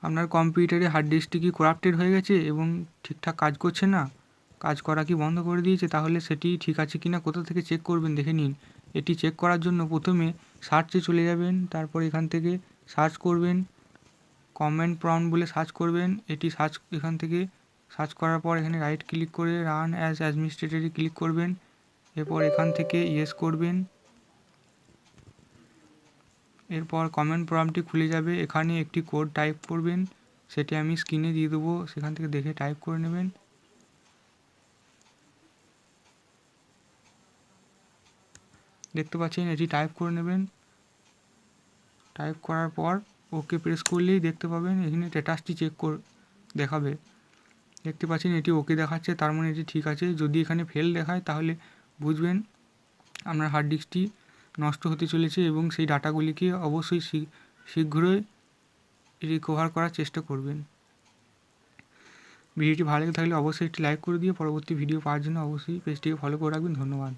আপনার কম্পিউটারে হার্ড ডিস্কটি কি করাপ্টেড হয়ে গেছে এবং ঠিকঠাক কাজ করছে না, কাজ করা কি বন্ধ করে দিয়েছে, তাহলে সেটি ঠিক আছে কি না কোথা থেকে চেক করবেন দেখে নিন। এটি চেক করার জন্য প্রথমে সার্চে চলে যাবেন, তারপর এখান থেকে সার্চ করবেন, কমেন্ট প্রম্পট বলে সার্চ করবেন। এটি এখান থেকে সার্চ করার পর এখানে রাইট ক্লিক করে রান অ্যাজ অ্যাডমিনিস্ট্রেটরে ক্লিক করবেন। এরপর এখান থেকে ইয়েস করবেন। এরপর কমেন্ট প্রম্পটটি খুলে যাবে, এখানে একটি কোড টাইপ করবেন, সেটি আমি স্ক্রিনে দিয়ে দেবো, সেখান থেকে দেখে টাইপ করে নেবেন। দেখতে পাচ্ছেন এটি টাইপ করে নেবেন। টাইপ করার পর ওকে প্রেস করলেই দেখতে পাবেন এখানে স্ট্যাটাসটি দেখাবে। দেখতে পাচ্ছেন এটি ওকে দেখাচ্ছে, তার মানে এটি ঠিক আছে। যদি এখানে ফেল দেখায় তাহলে বুঝবেন আপনার হার্ড ডিস্কটি নষ্ট হতে চলেছে এবং সেই ডাটাগুলিকে অবশ্যই শীঘ্রই রিকভার করার চেষ্টা করবেন। ভিডিওটি ভালো লেগে থাকলে অবশ্যই একটি লাইক করে দিয়ে পরবর্তী ভিডিও পাওয়ার জন্য অবশ্যই পেজটিকে ফলো করে রাখবেন। ধন্যবাদ।